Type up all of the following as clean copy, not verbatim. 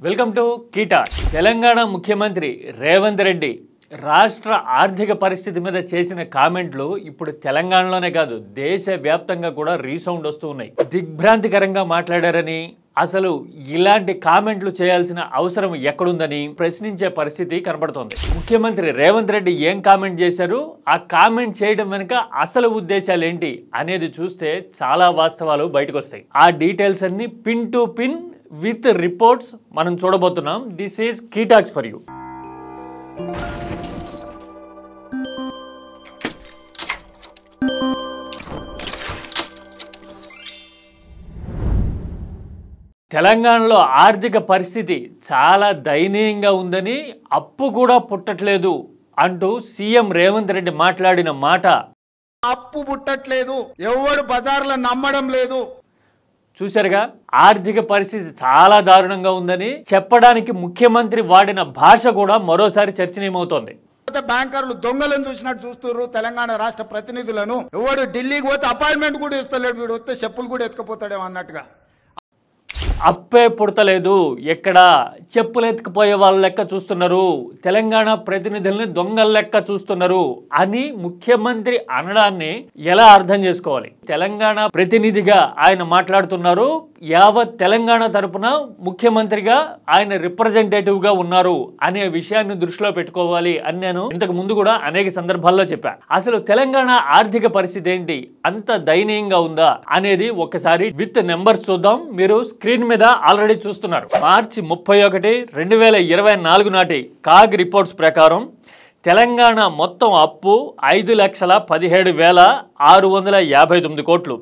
Welcome to కీటా. Telangana ముఖ్యమంత్రి రేవంత్ రెడ్డి రాష్ట్ర ఆర్థిక పరిస్థితి మీద చేసిన కామెంట్లు ఇప్పుడు తెలంగాణలోనే కాదు దేశవ్యాప్తంగా కూడా రీసౌండ్ వస్తూ ఉన్నాయి. దిగ్భ్రాంతికరంగా మాట్లాడారని, అసలు ఇలాంటి కామెంట్లు చేయాల్సిన అవసరం ఎక్కడుందని ప్రశ్నించే పరిస్థితి కనబడుతోంది. ముఖ్యమంత్రి రేవంత్ రెడ్డి ఏం కామెంట్ చేశారు, ఆ కామెంట్ చేయడం వెనుక అసలు ఉద్దేశాలు ఏంటి అనేది చూస్తే చాలా వాస్తవాలు బయటకు వస్తాయి. ఆ డీటెయిల్స్ అన్ని pin to pin with reports మనం చూడబోతున్నాం. This is K Talks for you. తెలంగాణలో ఆర్థిక పరిస్థితి చాలా దయనీయంగా ఉందని, అప్పు కూడా పుట్టట్లేదు అంటూ సీఎం రేవంత్ రెడ్డి మాట్లాడిన మాట, అప్పు పుట్టట్లేదు, ఎవడు బజార్లో నమ్మడం లేదు. చూశారుగా, ఆర్థిక పరిస్థితి చాలా దారుణంగా ఉందని చెప్పడానికి ముఖ్యమంత్రి వాడిన భాష కూడా మరోసారి చర్చనీయమవుతోంది. బ్యాంకర్లు దొంగలను చూసినట్టు చూస్తున్నారు తెలంగాణ రాష్ట్ర ప్రతినిధులను. ఎవడు ఢిల్లీకి పోతే అపాయింట్మెంట్ కూడా ఇస్తలేడు, వీడు వస్తే చెప్పులు కూడా ఎత్తుకుపోతాడేమో అన్నట్టుగా. అప్పే పుడతలేదు, ఎక్కడ చెప్పులు ఎత్తుకుపోయే వాళ్ళ లెక్క చూస్తున్నారు, తెలంగాణ ప్రతినిధుల్ని దొంగల లెక్క చూస్తున్నారు అని ముఖ్యమంత్రి అనడాన్ని ఎలా అర్థం చేసుకోవాలి? తెలంగాణ ప్రతినిధిగా ఆయన మాట్లాడుతున్నారు, యావత్ తెలంగాణ తరపున ముఖ్యమంత్రిగా ఆయన రిప్రజెంటేటివ్ గా ఉన్నారు అనే విషయాన్ని దృష్టిలో పెట్టుకోవాలి అని నేను ఇంతకు ముందు కూడా అనేక సందర్భాల్లో చెప్పాను. అసలు తెలంగాణ ఆర్థిక పరిస్థితి ఏంటి, అంత దయనీయంగా ఉందా అనేది ఒకసారి విత్ నెంబర్స్ చూద్దాం. మీరు స్క్రీన్ మీద ఆల్రెడీ చూస్తున్నారు. మార్చి 31, 2024 నాటి కాగ్ రిపోర్ట్స్ ప్రకారం తెలంగాణ మొత్తం అప్పు 5,17,659 కోట్లు.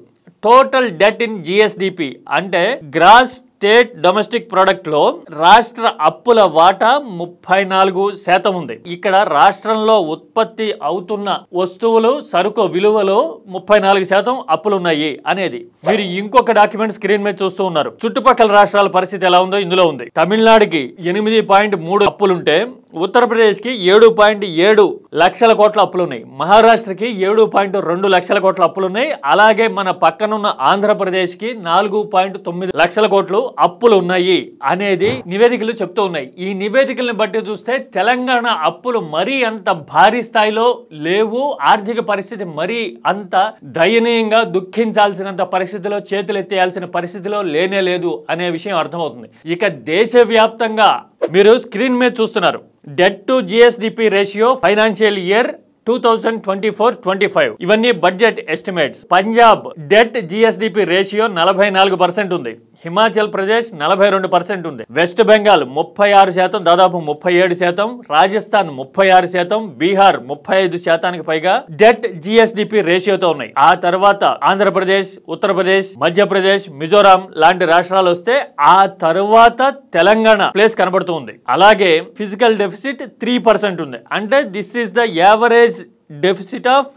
టోటల్ డెట్ ఇన్ జిఎస్డిపి అంటే గ్రాస్ స్టేట్ డొమెస్టిక్ ప్రొడక్ట్ లో రాష్ట్ర అప్పుల వాటా 34% ఉంది. ఇక్కడ రాష్ట్రంలో ఉత్పత్తి అవుతున్న వస్తువులు సరుకు విలువలో 34% అప్పులున్నాయి అనేది. మీరు ఇంకొక డాక్యుమెంట్ స్క్రీన్ మీద చూస్తూ ఉన్నారు. చుట్టుపక్కల రాష్ట్రాల పరిస్థితి ఎలా ఉందో ఇందులో ఉంది. తమిళనాడుకి 8.3 అప్పులుంటే ఉత్తరప్రదేశ్ కి 7.7 లక్షల కోట్ల అప్పులున్నాయి. మహారాష్ట్రకి 7.2 లక్షల కోట్ల అప్పులున్నాయి. అలాగే మన పక్కనున్న ఆంధ్రప్రదేశ్ కి 4.9 లక్షల కోట్లు అప్పులు ఉన్నాయి అనేది నివేదికలు చెప్తూ ఉన్నాయి. ఈ నివేదికలను బట్టి చూస్తే తెలంగాణ అప్పులు మరీ అంత భారీ స్థాయిలో లేవు. ఆర్థిక పరిస్థితి మరీ అంత దయనీయంగా దుఃఖించాల్సినంత పరిస్థితిలో, చేతులు ఎత్తేయాల్సిన పరిస్థితిలో లేనే లేదు అనే విషయం అర్థమవుతుంది. ఇక దేశవ్యాప్తంగా మీరు స్క్రీన్ మీద చూస్తున్నారు. Debt to GSDP ratio financial year 2024-25 ఇవన్నీ budget estimates. Punjab debt GSDP ratio 44% ఉంది. హిమాచల్ ప్రదేశ్ 42% ఉంది. వెస్ట్ బెంగాల్ 36%, దాదాపు 37%, రాజస్థాన్ 36%, బీహార్ 35% పైగా డెట్ జిఎస్డిపి రేషియోతో ఉన్నాయి. ఆ తర్వాత ఆంధ్రప్రదేశ్, ఉత్తరప్రదేశ్, మధ్యప్రదేశ్, మిజోరాం లాంటి రాష్ట్రాలు వస్తే ఆ తర్వాత తెలంగాణ ప్లేస్ కనబడుతుంది. అలాగే ఫిజికల్ డెఫిసిట్ 3% ఉంది. అంటే this is the average deficit of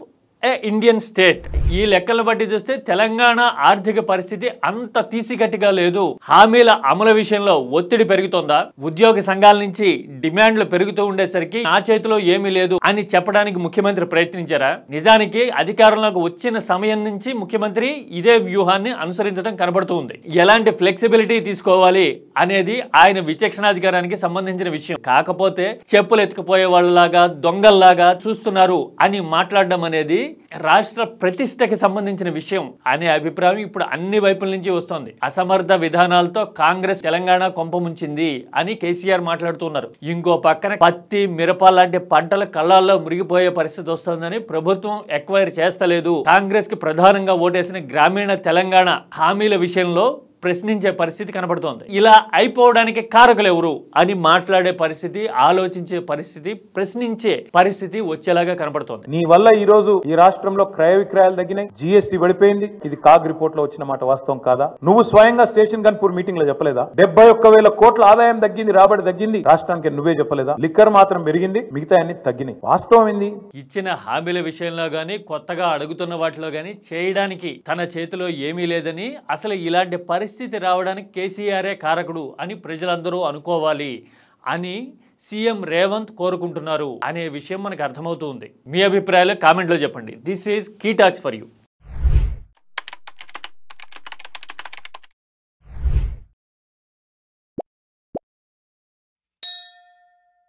Indian state. ఈ లెక్కలను బట్టి చూస్తే తెలంగాణ ఆర్థిక పరిస్థితి అంత తీసికట్టిగా లేదు. హామీల అమలు విషయంలో ఒత్తిడి పెరుగుతోందా? ఉద్యోగ సంఘాల నుంచి డిమాండ్లు పెరుగుతూ ఉండేసరికి నా చేతిలో ఏమీ లేదు అని చెప్పడానికి ముఖ్యమంత్రి ప్రయత్నించారా? నిజానికి అధికారంలోకి వచ్చిన సమయం నుంచి ముఖ్యమంత్రి ఇదే వ్యూహాన్ని అనుసరించడం కనబడుతూ ఉంది. ఎలాంటి ఫ్లెక్సిబిలిటీ తీసుకోవాలి అనేది ఆయన విచక్షణాధికారానికి సంబంధించిన విషయం. కాకపోతే చెప్పులు ఎత్తుకుపోయే వాళ్ళలాగా, దొంగల్లాగా చూస్తున్నారు అని మాట్లాడడం అనేది రాష్ట్ర ప్రతిష్టకి సంబంధించిన విషయం అనే అభిప్రాయం ఇప్పుడు అన్ని వైపుల నుంచి వస్తోంది. అసమర్థ విధానాలతో కాంగ్రెస్ తెలంగాణ కొంపముంచింది అని కేసీఆర్ మాట్లాడుతున్నారు. ఇంకో పక్కన పత్తి, మిరప లాంటి పంటల కళ్ళాల్లో మురిగిపోయే పరిస్థితి వస్తోందని ప్రభుత్వం ఎక్వైర్ చేస్తలేదు. కాంగ్రెస్ కి ప్రధానంగా ఓటేసిన గ్రామీణ తెలంగాణ హామీల విషయంలో ప్రశ్నించే పరిస్థితి కనబడుతోంది. ఇలా అయిపోవడానికి కారకులు ఎవరు అని మాట్లాడే పరిస్థితి, ఆలోచించే పరిస్థితి, ప్రశ్నించే పరిస్థితి వచ్చేలాగా కనబడుతోంది. నీ వల్ల ఈ రోజు ఈ రాష్ట్రంలో క్రయ విక్రయాలు తగ్గినాయి, జిఎస్టీ పడిపోయింది. ఇది కాగ్ రిపోర్ట్ లో వచ్చిన మాట వాస్తవం కాదా? నువ్వు స్వయంగా స్టేషన్ గన్పూర్ మీటింగ్ లో చెప్పలేదా? 71,000 కోట్ల ఆదాయం తగ్గింది, రాబడి తగ్గింది రాష్ట్రానికి, నువ్వే చెప్పలేదా? లిక్కర్ మాత్రం పెరిగింది, మిగతా అన్ని తగ్గినాయి. వాస్తవం ఏంది? ఇచ్చిన హామీల విషయంలో గానీ, కొత్తగా అడుగుతున్న వాటిలో గానీ చేయడానికి తన చేతిలో ఏమీ లేదని, అసలు ఇలాంటి పరిస్థితి రావడానికి కేసీఆరే కారకుడు అని ప్రజలందరూ అనుకోవాలి అని సీఎం రేవంత్ కోరుకుంటున్నారు అనే విషయం మనకు అర్థమవుతుంది. మీ అభిప్రాయాలు కామెంట్లో చెప్పండి. This is K Talks for you.